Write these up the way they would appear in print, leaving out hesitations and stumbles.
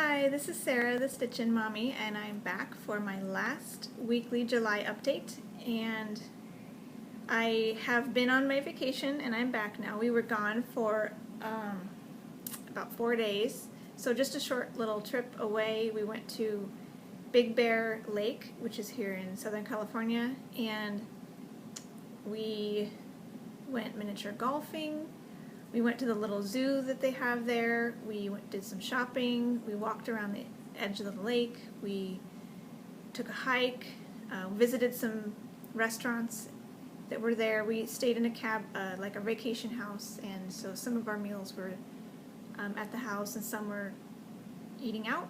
Hi, this is Sarah, the Stitchin' Mommy, and I'm back for my last weekly July update. And I have been on my vacation and I'm back now. We were gone for about 4 days, so just a short little trip away. We went to Big Bear Lake, which is here in Southern California, and we went miniature golfing. We went to the little zoo that they have there. We did some shopping. We walked around the edge of the lake. We took a hike, visited some restaurants that were there. We stayed in a like a vacation house, and so some of our meals were at the house and some were eating out.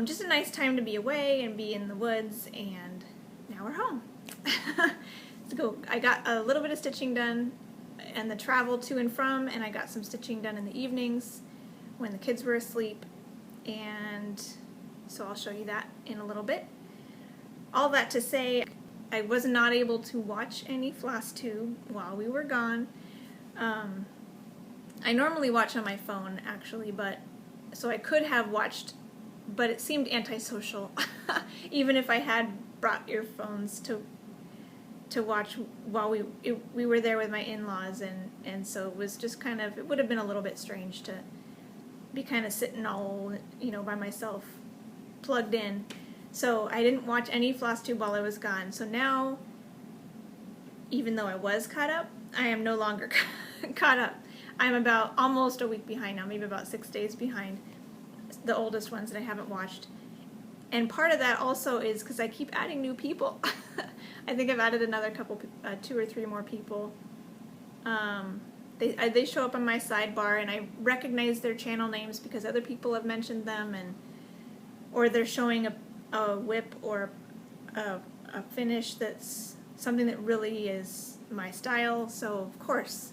Just a nice time to be away and be in the woods, and now we're home. So I got a little bit of stitching done and the travel to and from, and I got some stitching done in the evenings when the kids were asleep, and so I'll show you that in a little bit. All that to say, I was not able to watch any Flosstube while we were gone. I normally watch on my phone actually, but so I could have watched, but it seemed antisocial even if I had brought earphones to watch while we were there with my in-laws, and so it was just kind of, it would have been a little bit strange to be kind of sitting all, by myself, plugged in. So I didn't watch any Flosstube while I was gone. So now, even though I was caught up, I am no longer caught up. I'm about almost a week behind now, maybe about 6 days behind the oldest ones that I haven't watched. And part of that also is because I keep adding new people. I think I've added another couple, 2 or 3 more people. They show up on my sidebar, and I recognize their channel names because other people have mentioned them, or they're showing a whip or a finish that's something that really is my style. So of course,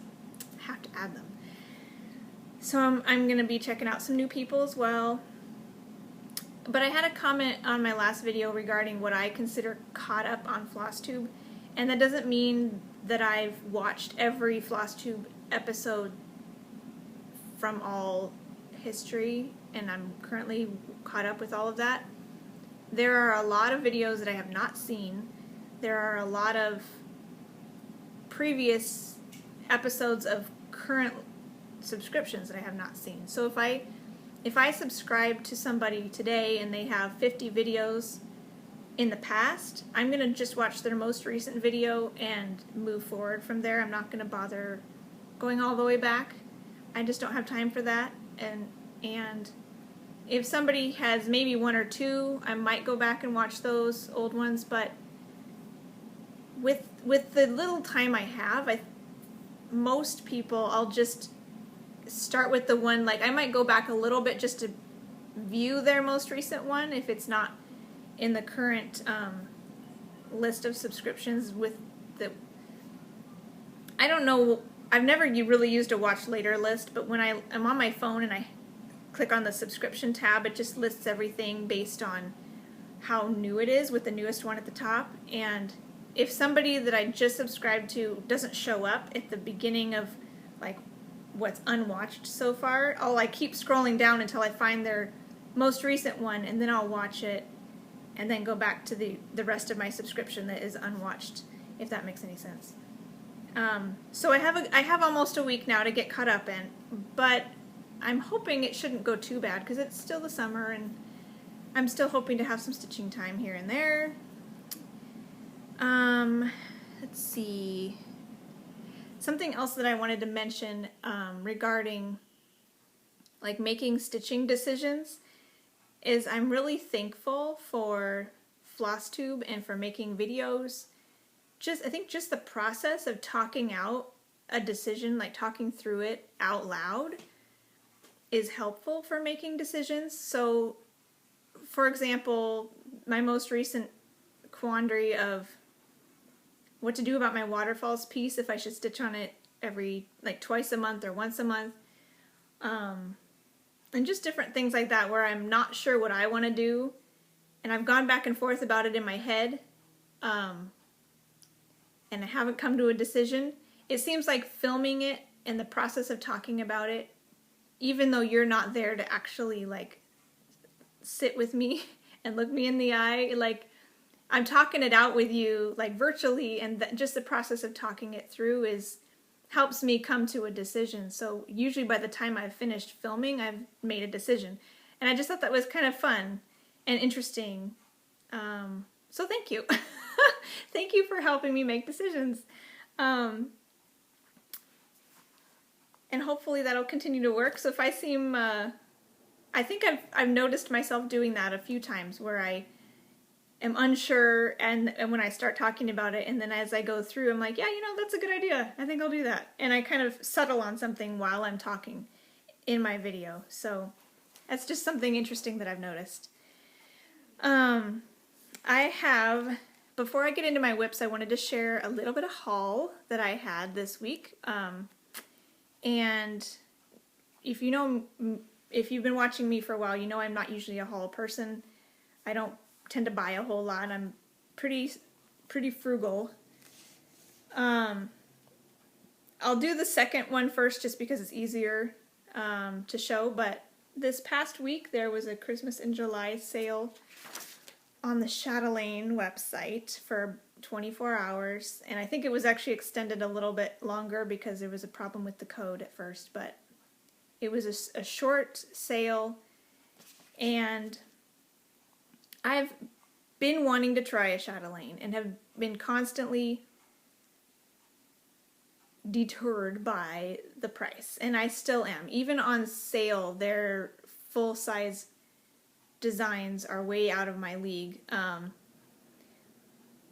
I have to add them. So I'm going to be checking out some new people as well. But I had a comment on my last video regarding what I consider caught up on Flosstube, and that doesn't mean that I've watched every Flosstube episode from all history and I'm currently caught up with all of that. There are a lot of videos that I have not seen. There are a lot of previous episodes of current subscriptions that I have not seen. So if I subscribe to somebody today and they have 50 videos in the past, I'm going to just watch their most recent video and move forward from there. I'm not going to bother going all the way back. I just don't have time for that. And if somebody has maybe 1 or 2, I might go back and watch those old ones, but with the little time I have, most people, I'll just start with the one, like I might go back a little bit just to view their most recent one if it's not in the current list of subscriptions with the, I don't know, I've never really used a watch later list, but when I'm on my phone and I click on the subscription tab, it just lists everything based on how new it is with the newest one at the top. And if somebody that I just subscribed to doesn't show up at the beginning of like what's unwatched so far, I'll like keep scrolling down until I find their most recent one, and then I'll watch it and then go back to the rest of my subscription that is unwatched, if that makes any sense. So I have almost a week now to get caught up in, but I'm hoping it shouldn't go too bad because it's still the summer and I'm still hoping to have some stitching time here and there. Let's see. Something else that I wanted to mention regarding like making stitching decisions is I'm really thankful for Flosstube and for making videos. I think just the process of talking out a decision, like talking through it out loud, is helpful for making decisions. So, for example, my most recent quandary of what to do about my Waterfalls piece, if I should stitch on it twice a month or once a month, and just different things like that where I'm not sure what I want to do, and I've gone back and forth about it in my head, and I haven't come to a decision. It seems like filming it and the process of talking about it, even though you're not there to actually like sit with me and look me in the eye. Like, I'm talking it out with you, like, virtually, and just the process of talking it through helps me come to a decision. So usually by the time I've finished filming, I've made a decision. And I just thought that was kind of fun and interesting. So thank you. Thank you for helping me make decisions. And hopefully that'll continue to work. So if I seem, I think I've noticed myself doing that a few times where I am unsure, and when I start talking about it, and then as I go through, I'm like, yeah, that's a good idea. I think I'll do that. And I kind of settle on something while I'm talking in my video. So that's just something interesting that I've noticed. Before I get into my whips, I wanted to share a little bit of haul that I had this week. And if you've been watching me for a while, I'm not usually a haul person. I don't tend to buy a whole lot. I'm pretty frugal. I'll do the second one first just because it's easier to show, but this past week there was a Christmas in July sale on the Chatelaine website for 24 hours, and I think it was actually extended a little bit longer because there was a problem with the code at first, but it was a short sale, and I've been wanting to try a Chatelaine and have been constantly deterred by the price, and I still am. Even on sale, their full-size designs are way out of my league.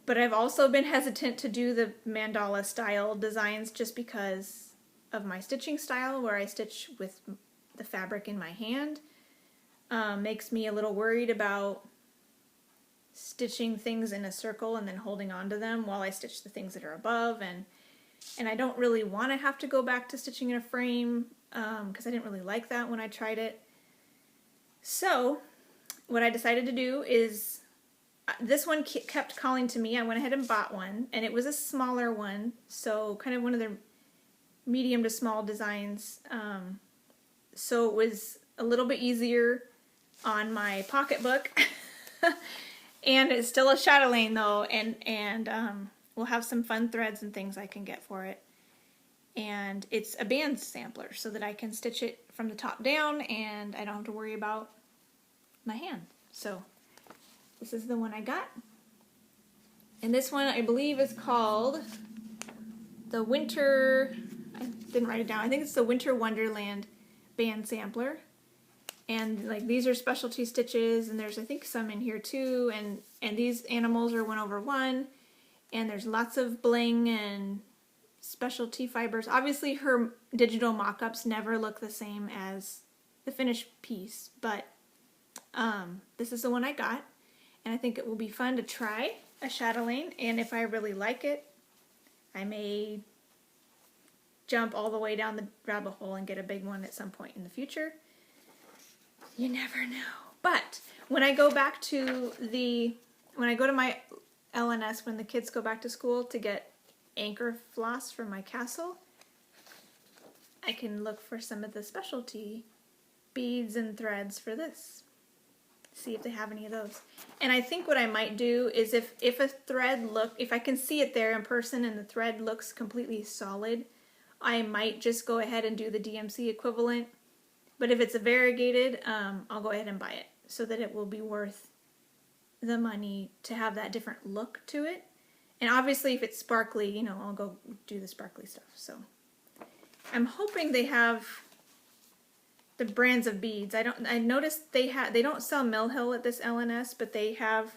But I've also been hesitant to do the mandala style designs just because of my stitching style, where I stitch with the fabric in my hand. Makes me a little worried about stitching things in a circle and then holding on to them while I stitch the things that are above, and I don't really want to have to go back to stitching in a frame because I didn't really like that when I tried it. So what I decided to do is, this one kept calling to me. I went ahead and bought one, and it was a smaller one, so kind of one of their medium to small designs. So it was a little bit easier on my pocketbook. And it's still a chatelaine though, and we'll have some fun threads and things I can get for it. And it's a band sampler so that I can stitch it from the top down and I don't have to worry about my hand. So this is the one I got. And this one I believe is called the Winter, I didn't write it down, I think it's the Winter Wonderland band sampler. And like these are specialty stitches, and there's I think some in here too, and these animals are 1/1, and there's lots of bling and specialty fibers. Obviously her digital mock-ups never look the same as the finished piece, but this is the one I got, and I think it will be fun to try a chatelaine, and if I really like it, I may jump all the way down the rabbit hole and get a big one at some point in the future. You never know. But when I go back to when I go to my LNS, when the kids go back to school to get anchor floss for my castle, I can look for some of the specialty beads and threads for this. See if they have any of those. And I think what I might do is if a thread if I can see it there in person and the thread looks completely solid, I might just go ahead and do the DMC equivalent. But if it's a variegated, I'll go ahead and buy it so that it will be worth the money to have that different look to it. And obviously if it's sparkly, I'll go do the sparkly stuff. So I'm hoping they have the brands of beads. I noticed they don't sell Mill Hill at this LNS, but they have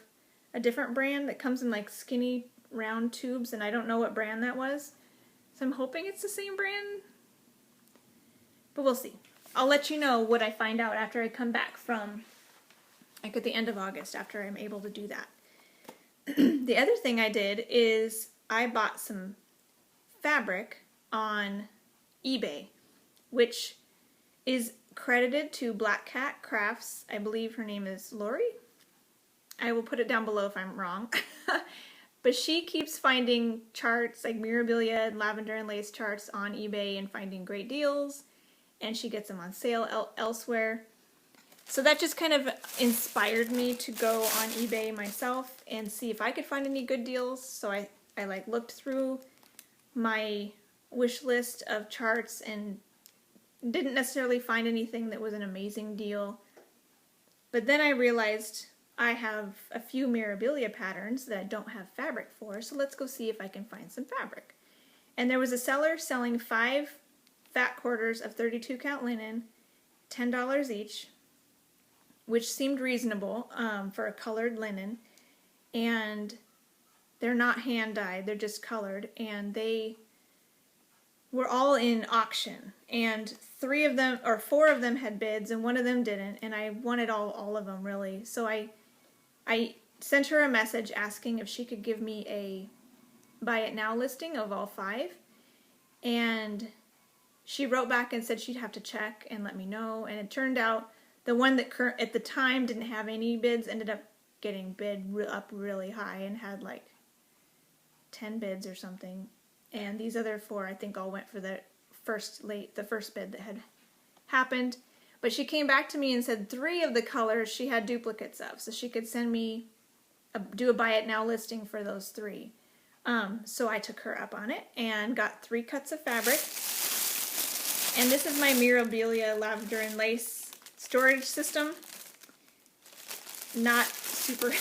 a different brand that comes in like skinny round tubes, and I don't know what brand that was. So I'm hoping it's the same brand, but we'll see. I'll let you know what I find out after I come back from, like at the end of August, after I'm able to do that. The other thing I did is I bought some fabric on eBay, which is credited to Black Cat Crafts. I believe her name is Lori. I will put it down below if I'm wrong. But she keeps finding charts, like Mirabilia and lavender and lace charts on eBay and finding great deals. And she gets them on sale elsewhere. So that just kind of inspired me to go on eBay myself and see if I could find any good deals. So I like looked through my wish list of charts and didn't necessarily find anything that was an amazing deal. But then I realized I have a few Mirabilia patterns that I don't have fabric for, so let's go see if I can find some fabric. And there was a seller selling 5 fat quarters of 32 count linen, $10 each, which seemed reasonable for a colored linen. And they're not hand dyed, they're just colored, and they were all in auction. And 4 of them had bids and 1 of them didn't, and I wanted all of them really. So I sent her a message asking if she could give me a buy it now listing of all 5, and she wrote back and said she'd have to check and let me know. And it turned out the one that at the time didn't have any bids ended up getting bid up really high and had like 10 bids or something. And these other 4 I think all went for the first bid that had happened. But she came back to me and said 3 of the colors she had duplicates of, so she could send me do a buy it now listing for those 3. So I took her up on it and got 3 cuts of fabric. And this is my Mirabilia lavender and lace storage system. Not super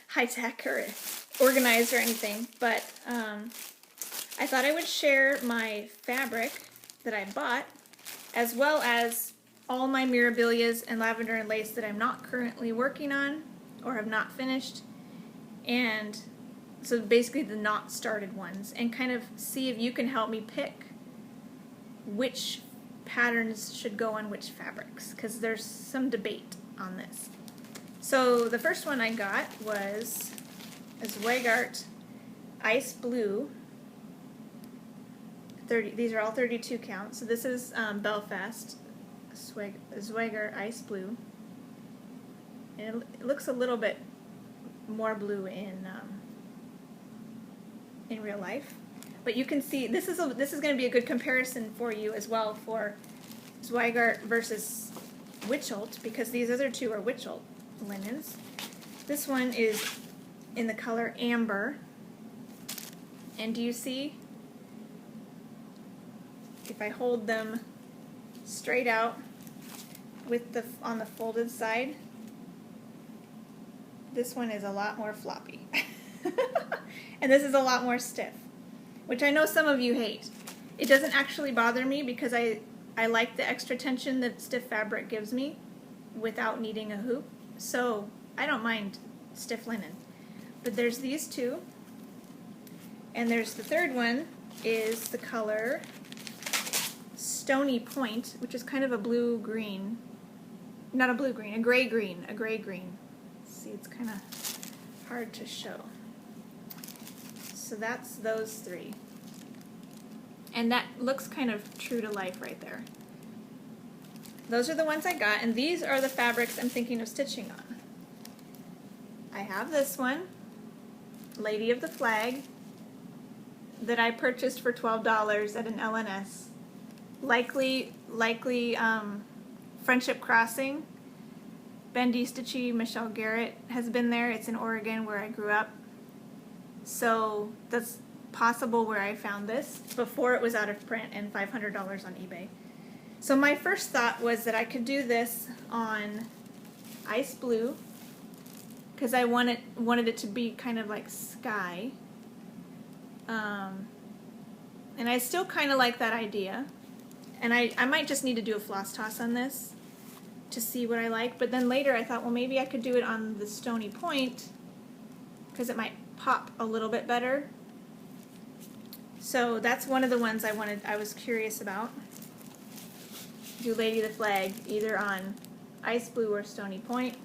high tech or organized or anything, but I thought I would share my fabric that I bought, as well as all my Mirabilias and lavender and lace that I'm not currently working on or have not finished, and so basically the not started ones, and kind of see if you can help me pick which patterns should go on which fabrics, because there's some debate on this. So the first one I got was a Zweigart Ice Blue. These are all 32 count. So this is Belfast Zweigart Ice Blue. And it looks a little bit more blue in real life. But you can see this is going to be a good comparison for you as well for Zweigart versus Witcholt, because these other 2 are Witcholt linens. This one is in the color Amber. And do you see? If I hold them straight out with on the folded side, this one is a lot more floppy. And this is a lot more stiff, which I know some of you hate. It doesn't actually bother me because I like the extra tension that stiff fabric gives me without needing a hoop. So I don't mind stiff linen. But there's these 2. And there's the third one is the color Stony Point, which is kind of a blue-green. Not a blue-green, a gray-green. A gray-green. See, it's kind of hard to show. So that's those 3. And that looks kind of true to life right there. Those are the ones I got, and these are the fabrics I'm thinking of stitching on. I have this one, Lady of the Flag, that I purchased for $12 at an LNS. Likely Friendship Crossing. Bendy Stitchy Michelle Garrett has been there. It's in Oregon where I grew up. So that's possible where I found this before it was out of print and $500 on eBay. So my first thought was that I could do this on Ice Blue, because I wanted it to be kind of like sky. And I still kind of like that idea. And I might just need to do a floss toss on this to see what I like. But then later I thought, well, maybe I could do it on the Stony Point, because it might pop a little bit better. So that's one of the ones I was curious about. Do Lady of the Flag either on Ice Blue or Stony Point.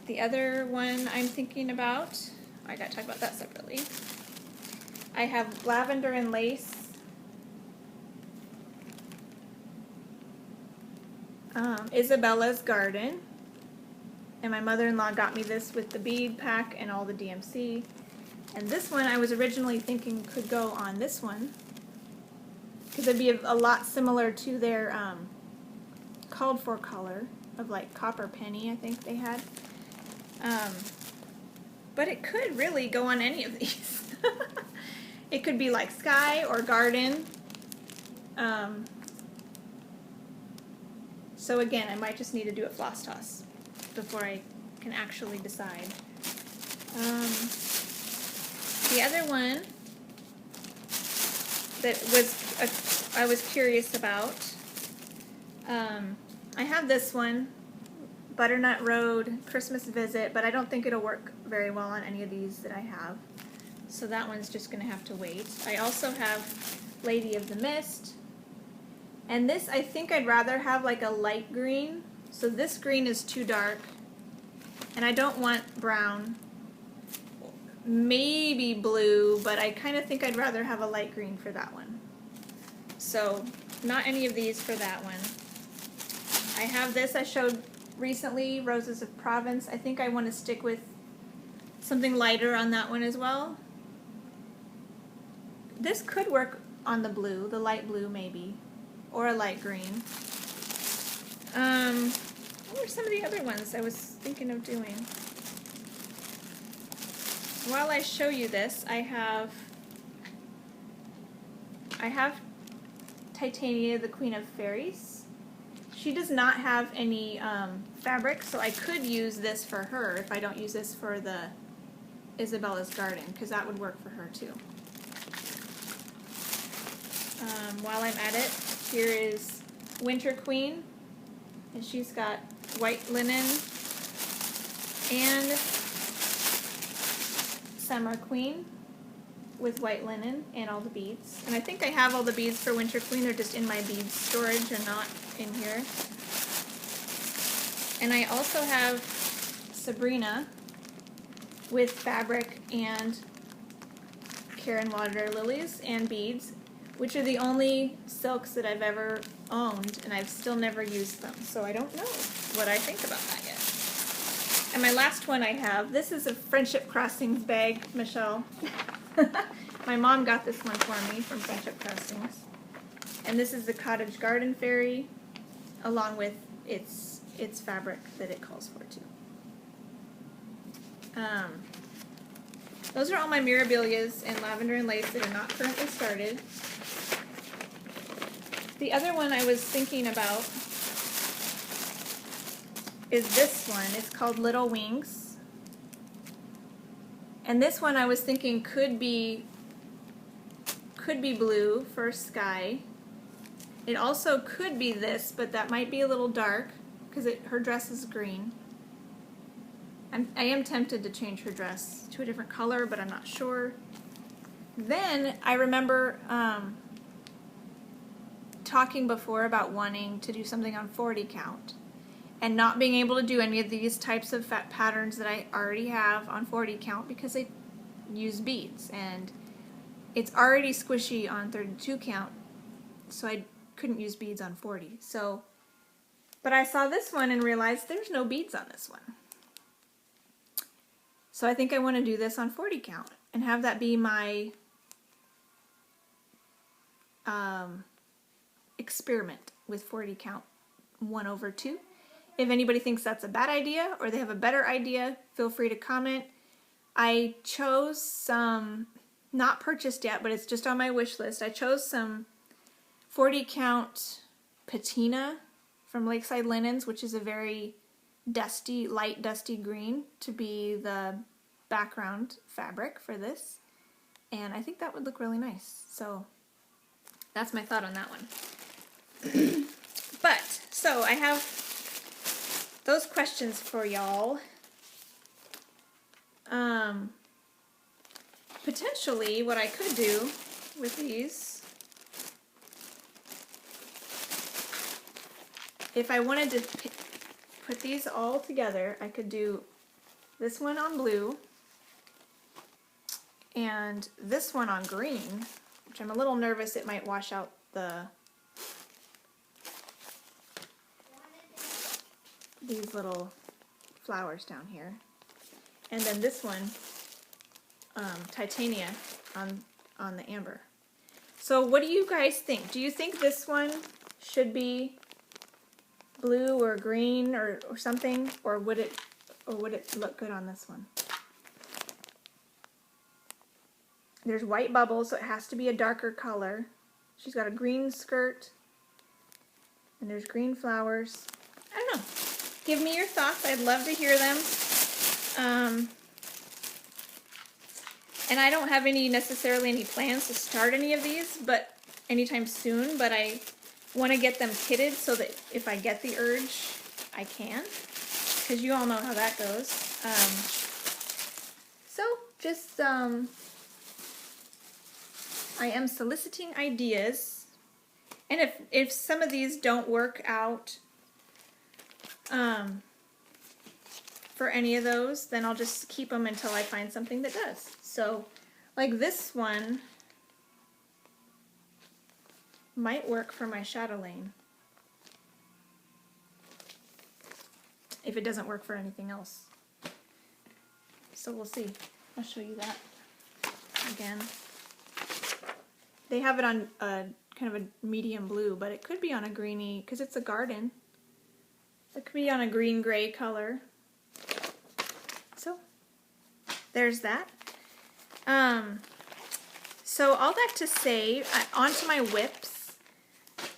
The other one I'm thinking about, I gotta talk about that separately. I have Lavender and Lace. Isabella's Garden. And my mother-in-law got me this with the bead pack and all the DMC. And this one I was originally thinking could go on this one, because it'd be a lot similar to their called for color of like copper penny, I think they had. But it could really go on any of these. It could be like sky or garden. So again, I might just need to do a floss toss before I can actually decide. The other one that I was curious about, I have this one, Butternut Road Christmas Visit, but I don't think it'll work very well on any of these that I have. So that one's just going to have to wait. I also have Lady of the Mist. And this, I think I'd rather have like a light green. So this green is too dark. And I don't want brown. Maybe blue, but I kind of think I'd rather have a light green for that one. So not any of these for that one. I have this I showed recently, Roses of Provence. I think I want to stick with something lighter on that one as well. This could work on the blue, the light blue maybe, or a light green. What were some of the other ones I was thinking of doing? While I show you this, I have Titania, the Queen of Fairies. She does not have any fabric, so I could use this for her if I don't use this for the Isabella's Garden, because that would work for her too. While I'm at it, here is Winter Queen, and she's got white linen, and Summer Queen with white linen and all the beads. And I think I have all the beads for Winter Queen, they're just in my beads storage and not in here. And I also have Sabrina with fabric and Karen water lilies and beads, which are the only silks that I've ever owned, and I've still never used them. So I don't know what I think about that yet. And my last one I have, this is a Friendship Crossings bag, Michelle. My mom got this one for me from Friendship Crossings. And this is the Cottage Garden Fairy, along with its fabric that it calls for too. Those are all my Mirabilias and Lavender and Lace that are not currently started. The other one I was thinking about is this one. It's called Little Wings. And this one I was thinking could be blue for sky. It also could be this, but that might be a little dark because her dress is green. I am tempted to change her dress to a different color, but I'm not sure. Then I remember talking before about wanting to do something on 40 count and not being able to do any of these types of patterns that I already have on 40 count because I use beads, and it's already squishy on 32 count, so I couldn't use beads on 40. But I saw this one and realized there's no beads on this one. So I think I want to do this on 40 count and have that be my experiment with 40 count 1/2. If anybody thinks that's a bad idea or they have a better idea, feel free to comment. I chose some, not purchased yet, but it's just on my wish list. I chose some 40 count patina from Lakeside Linens, which is a very dusty, light dusty green, to be the background fabric for this. And I think that would look really nice. So that's my thought on that one. So I have those questions for y'all. Potentially what I could do with these, if I wanted to put these all together, I could do this one on blue and this one on green, which I'm a little nervous it might wash out these little flowers down here. And then this one, Titania on the amber. So what do you guys think? Do you think this one should be blue or green or something, or would it look good on this one? There's white bubbles, so it has to be a darker color. She's got a green skirt, and there's green flowers. I don't know. Give me your thoughts. I'd love to hear them. And I don't have necessarily any plans to start any of these, but anytime soon. But I want to get them kitted so that if I get the urge, I can. Because you all know how that goes. So just I am soliciting ideas, and if some of these don't work out for any of those, then I'll just keep them until I find something that does. So, like this one might work for my shadow lane, if it doesn't work for anything else. So we'll see. I'll show you that again. They have it on kind of a medium blue, but it could be on a greeny, because it's a garden. It could be on a green-gray color. So, there's that. So all that to say, onto my whips.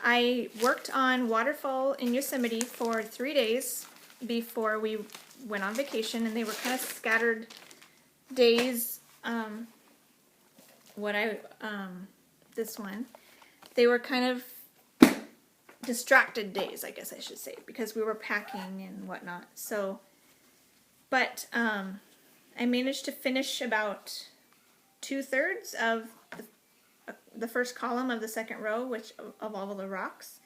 I worked on Waterfall in Yosemite for 3 days before we went on vacation, and they were kind of scattered days. This one, they were kind of distracted days, I guess I should say, because we were packing and whatnot. So, but I managed to finish about 2/3 of the first column of the second row, which of all of the rocks,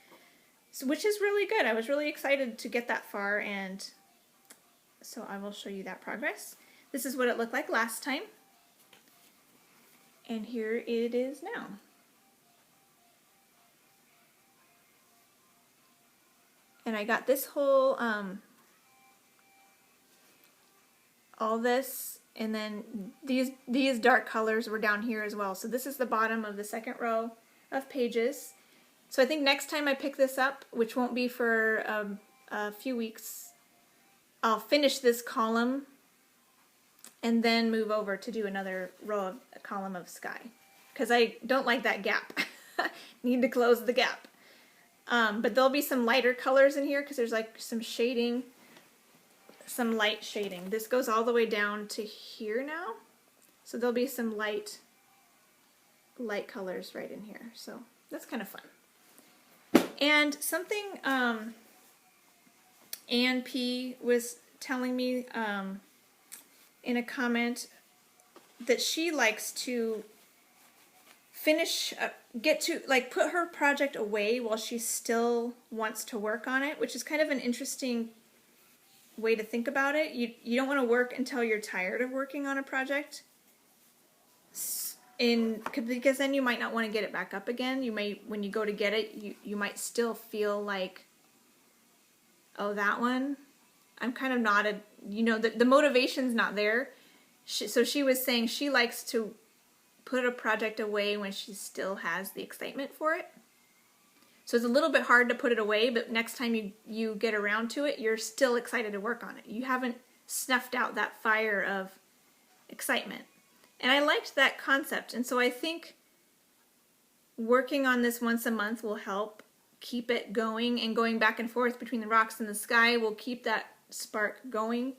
so, which is really good. I was really excited to get that far, and so I will show you that progress. This is what it looked like last time, and here it is now. And I got this whole, all this, and then these dark colors were down here as well. So this is the bottom of the second row of pages. So I think next time I pick this up, which won't be for a few weeks, I'll finish this column and then move over to do another row of a column of sky. Because I don't like that gap. Need to close the gap. But there'll be some lighter colors in here because there's like some shading, some light shading. This goes all the way down to here now. So there'll be some light colors right in here. So that's kind of fun. And something Ann P. was telling me in a comment that she likes to finish, put her project away while she still wants to work on it, which is kind of an interesting way to think about it. You don't want to work until you're tired of working on a project, because then you might not want to get it back up again. You may, when you go to get it, you might still feel like, oh, that one, I'm kind of not the motivation's not there. So she was saying she likes to put a project away when she still has the excitement for it. So it's a little bit hard to put it away, but next time you get around to it, you're still excited to work on it. You haven't snuffed out that fire of excitement. And I liked that concept, and so I think working on this once a month will help keep it going, and going back and forth between the rocks and the sky will keep that spark going.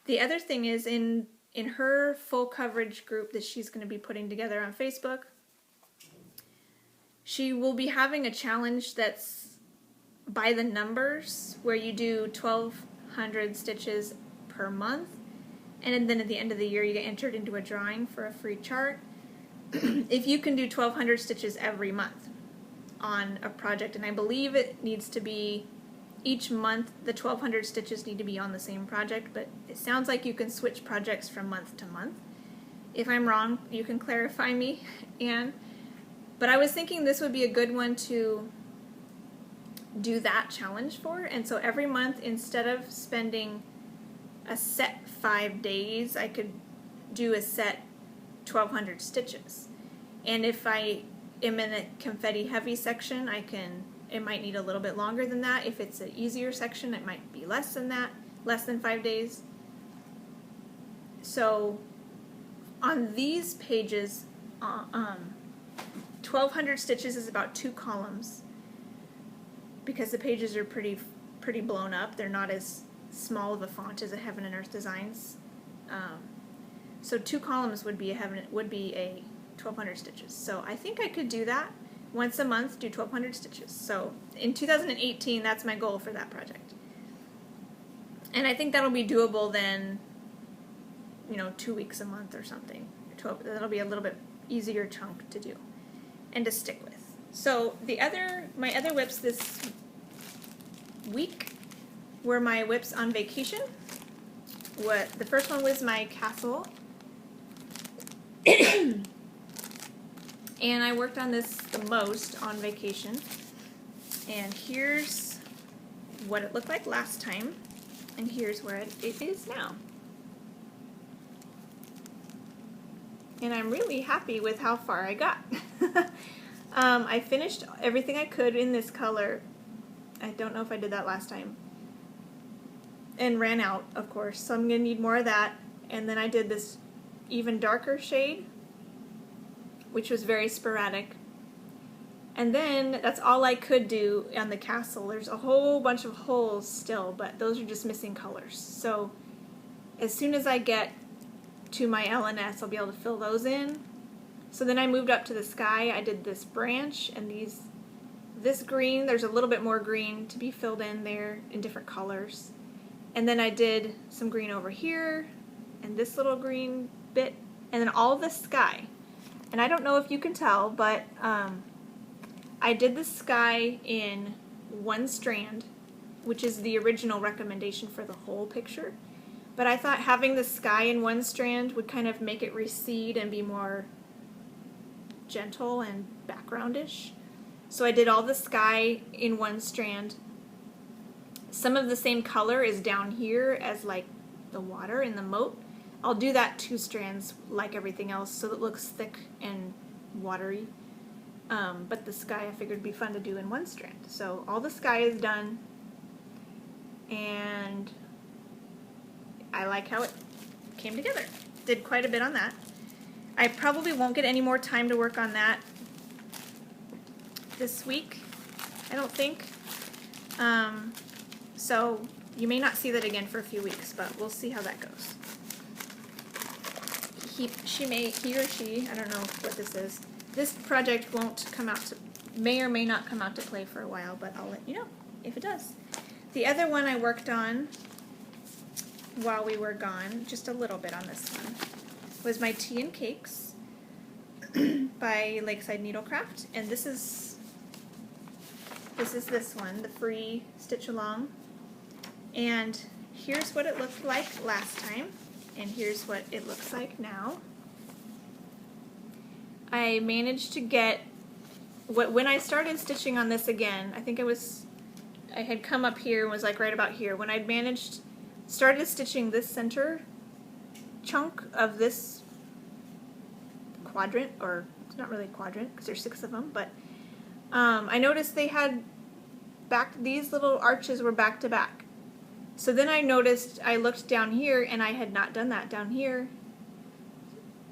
The other thing is in her full coverage group that she's going to be putting together on Facebook, she will be having a challenge that's by the numbers, where you do 1,200 stitches per month, and then at the end of the year you get entered into a drawing for a free chart. If you can do 1,200 stitches every month on a project, and I believe it needs to be each month, the 1,200 stitches need to be on the same project, but it sounds like you can switch projects from month to month. If I'm wrong, you can clarify me, Anne. But I was thinking this would be a good one to do that challenge for, and so every month, instead of spending a set 5 days, I could do a set 1,200 stitches. And if I am in a confetti heavy section, I can it might need a little bit longer than that. If it's an easier section, it might be less than that, less than 5 days. So on these pages, 1200 stitches is about 2 columns because the pages are pretty blown up. They're not as small of a font as a Heaven and Earth Designs. So 2 columns would be a 1200 stitches. So I think I could do that once a month, do 1200 stitches. So in 2018, that's my goal for that project. And I think that'll be doable then, 2 weeks a month or something. That'll be a little bit easier chunk to do and to stick with. So my other whips this week were my whips on vacation. The first one was my castle. And I worked on this the most on vacation. And here's what it looked like last time. And here's where it is now. And I'm really happy with how far I got. I finished everything I could in this color. I don't know if I did that last time. And ran out, of course, so I'm going to need more of that. And then I did this even darker shade, which was very sporadic. And then that's all I could do on the castle. There's a whole bunch of holes still, but those are just missing colors. So as soon as I get to my LNS, I'll be able to fill those in. So then I moved up to the sky. I did this branch and this green. There's a little bit more green to be filled in there in different colors. And then I did some green over here and this little green bit, and then all of the sky. And I don't know if you can tell, but I did the sky in 1 strand, which is the original recommendation for the whole picture. But I thought having the sky in 1 strand would kind of make it recede and be more gentle and backgroundish. So I did all the sky in 1 strand. Some of the same color is down here as like the water in the moat. I'll do that 2 strands like everything else so it looks thick and watery. But the sky I figured would be fun to do in 1 strand. So all the sky is done, and I like how it came together. Did quite a bit on that. I probably won't get any more time to work on that this week, I don't think. So you may not see that again for a few weeks, but we'll see how that goes. He or she, I don't know what this is. This project won't come out may or may not come out to play for a while, but I'll let you know if it does. The other one I worked on while we were gone, just a little bit on this one, was my Tea and Cakes by Lakeside Needlecraft, and this is this one, the free stitch along. And here's what it looked like last time, and here's what it looks like now. I managed to get when I started stitching on this again, I think I had come up here and was like right about here. When I'd started stitching this center chunk of this quadrant, or it's not really a quadrant because there's 6 of them, but I noticed they had these little arches were back to back. So then I looked down here and I had not done that down here,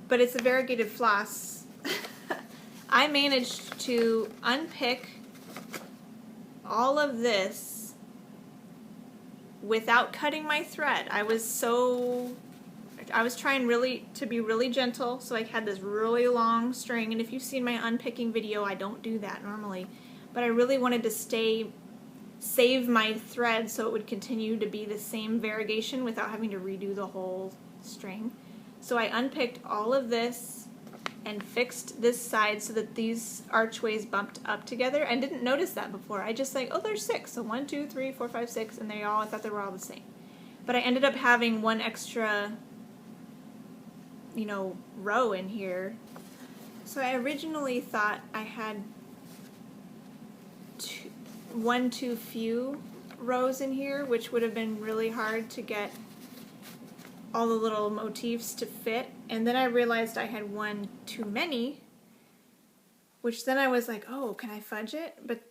but it's a variegated floss. I managed to unpick all of this without cutting my thread. I was trying to be really gentle, so I had this really long string, and if you've seen my unpicking video, I don't do that normally, but I really wanted to save my thread so it would continue to be the same variegation without having to redo the whole string. So I unpicked all of this and fixed this side so that these archways bumped up together. I didn't notice that before. I just like, oh, there's 6. So 1, 2, 3, 4, 5, 6, and I thought they were all the same. But I ended up having 1 extra, row in here. So I originally thought I had 1 too few rows in here, which would have been really hard to get all the little motifs to fit, and then I realized I had 1 too many, which then I was like, oh, can I fudge it? But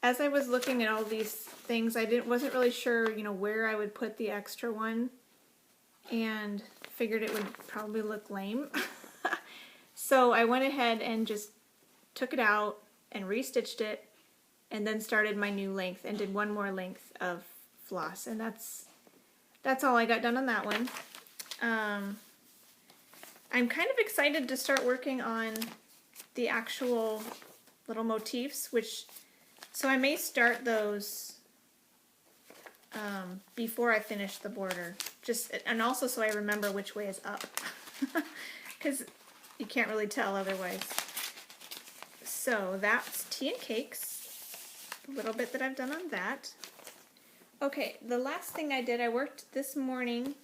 as I was looking at all these things, I wasn't really sure, you know, where I would put the extra one, and figured it would probably look lame. So I went ahead and just took it out and restitched it, and then started my new length and did one more length of floss, and that's all I got done on that one. I'm kind of excited to start working on the actual little motifs, so I may start those before I finish the border, and also so I remember which way is up, because you can't really tell otherwise. So that's tea and cakes, a little bit that I've done on that. Okay, the last thing I did, I worked this morning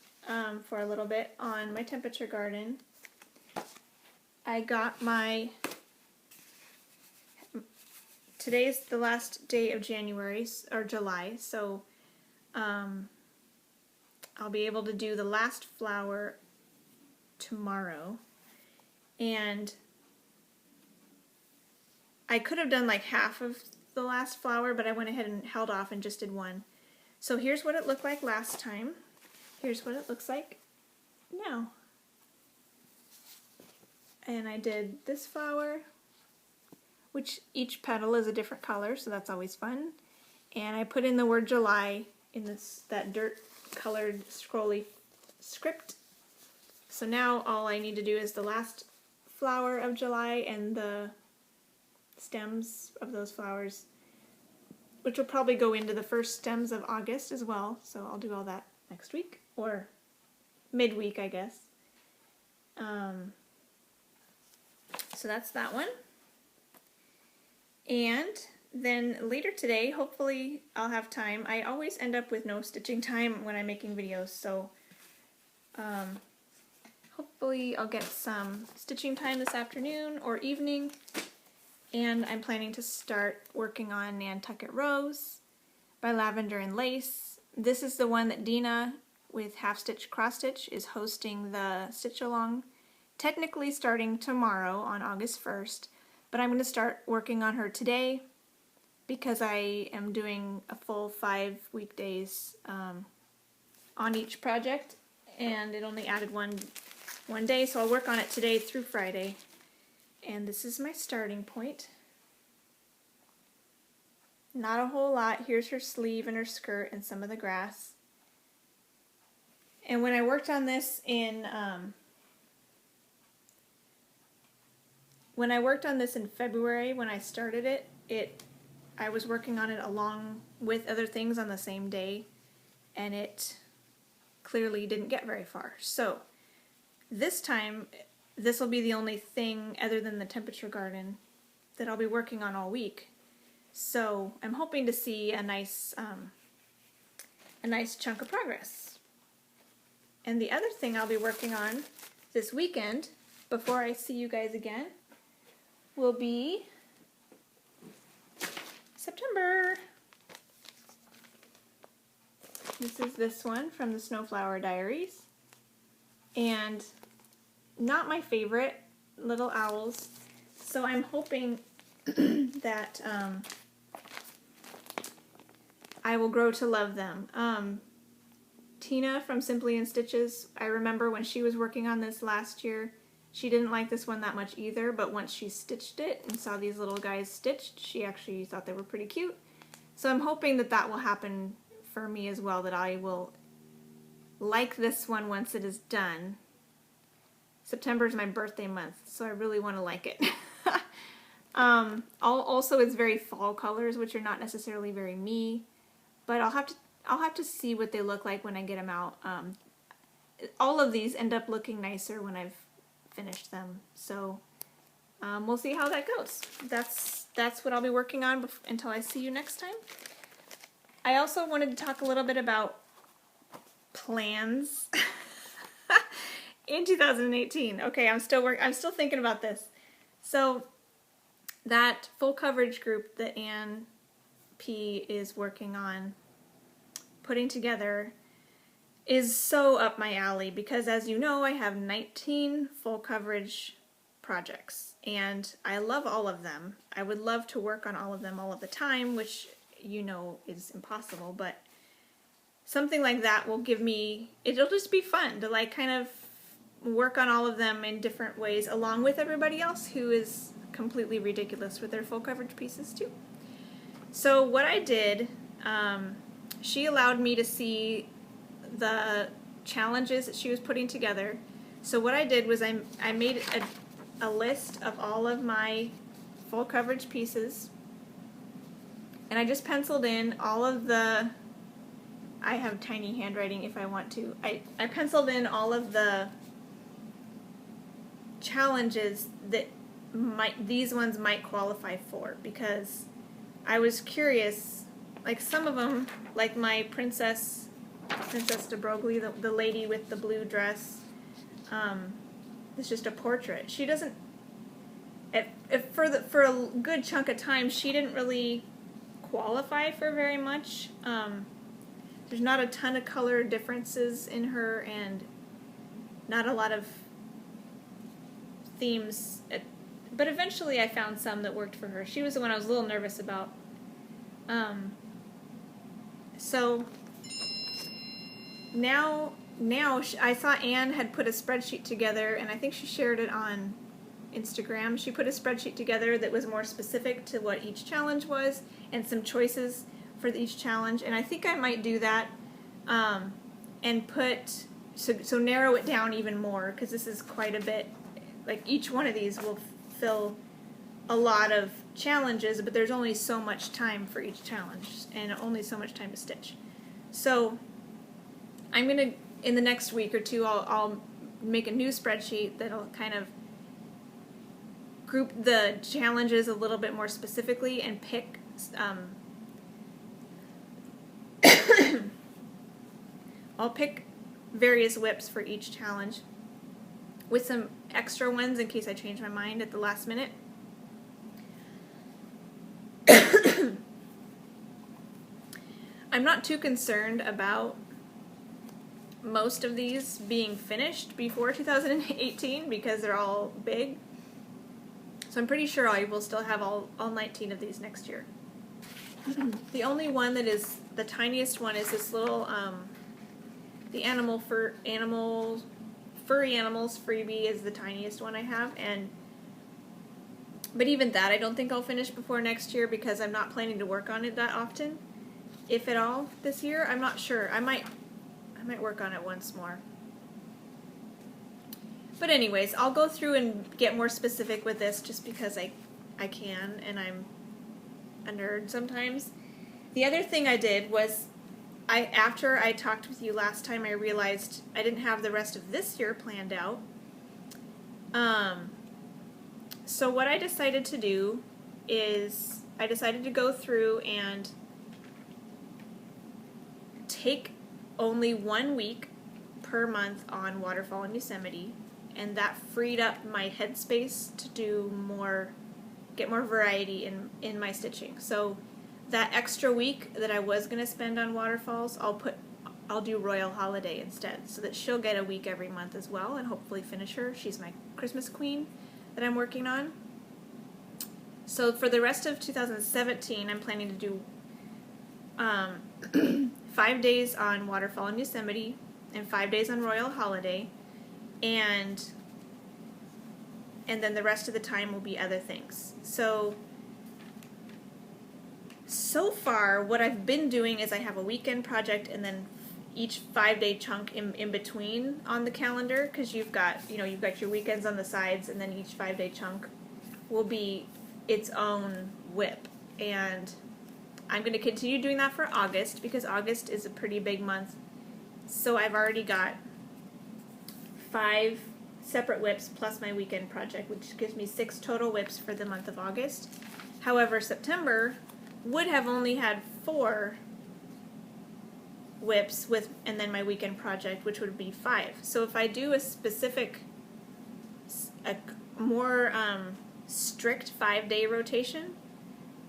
for a little bit on my temperature garden. I got today's the last day of January, or July, so I'll be able to do the last flower tomorrow. And I could have done like half of the last flower, but I went ahead and held off and just did one. So here's what it looked like last time. Here's what it looks like now. And I did this flower, which each petal is a different color, so that's always fun. And I put in the word July in that dirt colored scrolly script. So now all I need to do is the last flower of July and the stems of those flowers, which will probably go into the first stems of August as well. So I'll do all that next week, or midweek, I guess. So that's that one. And then later today, hopefully I'll have time. I always end up with no stitching time when I'm making videos, so hopefully I'll get some stitching time this afternoon or evening. And I'm planning to start working on Nantucket Rose by Lavender and Lace. This is the one that Dina with Half Stitch Cross Stitch is hosting the stitch along, technically starting tomorrow on August 1st, but I'm going to start working on her today because I am doing a full 5 weekdays on each project, and it only added one day, so I'll work on it today through Friday. And this is my starting point. Not a whole lot. Here's her sleeve and her skirt and some of the grass. And when I worked on this in February, when I started it, I was working on it along with other things on the same day, and it clearly didn't get very far. So this time, this will be the only thing other than the temperature garden that I'll be working on all week. So I'm hoping to see a nice chunk of progress. And the other thing I'll be working on this weekend, before I see you guys again, will be September. This is this one from the Snowflower Diaries. And not my favorite, little owls, so I'm hoping that I will grow to love them. Tina from Simply in Stitches, I remember when she was working on this last year, she didn't like this one that much either, but once she stitched it and saw these little guys stitched, she actually thought they were pretty cute. So I'm hoping that that will happen for me as well, that I will like this one once it is done. September is my birthday month, so I really want to like it. Also, it's very fall colors, which are not necessarily very me, but I'll have to see what they look like when I get them out. All of these end up looking nicer when I've finished them, so we'll see how that goes. That's what I'll be working on until I see you next time. I also wanted to talk a little bit about plans. In 2018. Okay, I'm still thinking about this. So that full coverage group that Ann P is working on putting together is so up my alley because, as you know, I have 19 full coverage projects, and I love all of them. I would love to work on all of them all of the time, which you know is impossible, but something like that will give me, it'll just be fun to like kind of work on all of them in different ways along with everybody else who is completely ridiculous with their full coverage pieces too. So what I did, she allowed me to see the challenges that she was putting together. So what I did was I made a list of all of my full coverage pieces, and I just penciled in all of the, I have tiny handwriting if I want to, I penciled in all of the challenges that these ones might qualify for, because I was curious, like some of them, like my Princess de Broglie, the lady with the blue dress, it's just a portrait. She doesn't, for a good chunk of time, she didn't really qualify for very much. There's not a ton of color differences in her, and not a lot of themes, but eventually I found some that worked for her. She was the one I was a little nervous about. So now I saw Anne had put a spreadsheet together, and I think she shared it on Instagram. She put a spreadsheet together that was more specific to what each challenge was and some choices for each challenge, and I think I might do that, and put, so narrow it down even more, because this is quite a bit, like each one of these will fill a lot of challenges, but there's only so much time for each challenge and only so much time to stitch. So I'm going to, in the next week or two, I'll make a new spreadsheet that'll kind of group the challenges a little bit more specifically and pick I'll pick various whips for each challenge with some extra ones in case I change my mind at the last minute. I'm not too concerned about most of these being finished before 2018 because they're all big. So I'm pretty sure I will still have all 19 of these next year. The only one that is the tiniest one is this little, the furry animals freebie is the tiniest one I have, but even that I don't think I'll finish before next year because I'm not planning to work on it that often, if at all, this year. I'm not sure. I might work on it once more. But anyways, I'll go through and get more specific with this just because I can, and I'm a nerd sometimes. The other thing I did was, after I talked with you last time, I realized I didn't have the rest of this year planned out. So what I decided to do is I decided to go through and take only 1 week per month on Waterfall and Yosemite, and that freed up my headspace to do more, get more variety in my stitching. So that extra week that I was going to spend on waterfalls, I'll do Royal Holiday instead, so that she'll get a week every month as well, and hopefully finish her. She's my Christmas queen that I'm working on. So for the rest of 2017, I'm planning to do 5 days on Waterfall and Yosemite, and 5 days on Royal Holiday, and then the rest of the time will be other things. So far, what I've been doing is I have a weekend project and then each 5-day chunk in between on the calendar, because you've got your weekends on the sides, and then each 5-day chunk will be its own whip. And I'm going to continue doing that for August, because August is a pretty big month. So I've already got 5 separate whips plus my weekend project, which gives me 6 total whips for the month of August. However, September would have only had 4 whips and then my weekend project, which would be 5. So if I do a more strict 5-day rotation,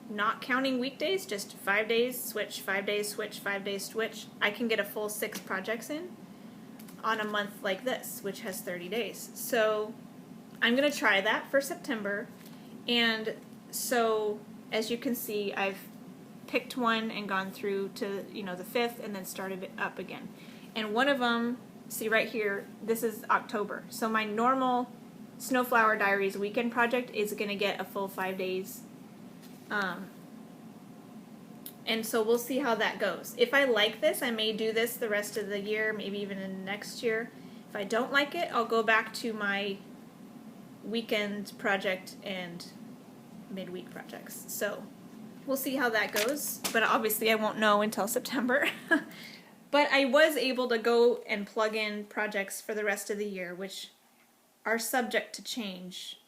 not counting weekdays, just 5 days, switch, 5 days, switch, 5 days, switch, I can get a full 6 projects in on a month like this, which has 30 days. So I'm going to try that for September. And so, as you can see, I've picked one and gone through to, the 5th and then started it up again. And one of them, see right here, this is October. So my normal Snowflower Diaries weekend project is going to get a full 5 days. And so we'll see how that goes. If I like this, I may do this the rest of the year, maybe even in next year. If I don't like it, I'll go back to my weekend project and midweek projects. So we'll see how that goes, but obviously I won't know until September. But I was able to go and plug in projects for the rest of the year, which are subject to change.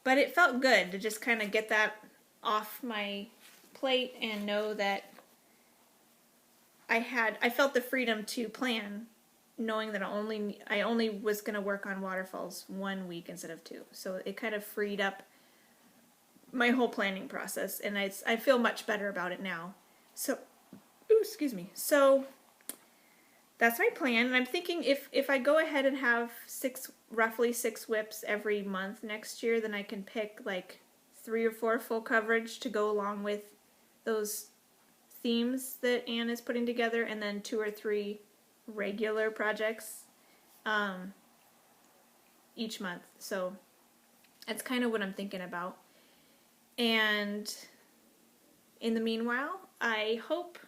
But it felt good to just kind of get that off my plate and know that I felt the freedom to plan, knowing that I only was going to work on waterfalls 1 week instead of 2. So it kind of freed up my whole planning process, and I feel much better about it now. So, excuse me. So that's my plan, and I'm thinking if I go ahead and have roughly 6 whips every month next year, then I can pick like 3 or 4 full coverage to go along with those themes that Anne is putting together, and then 2 or 3 regular projects each month. So that's kind of what I'm thinking about. And in the meanwhile, I hope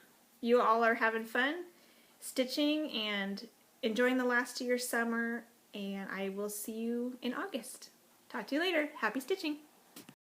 you all are having fun stitching and enjoying the last of your summer, and I will see you in August. Talk to you later. Happy stitching!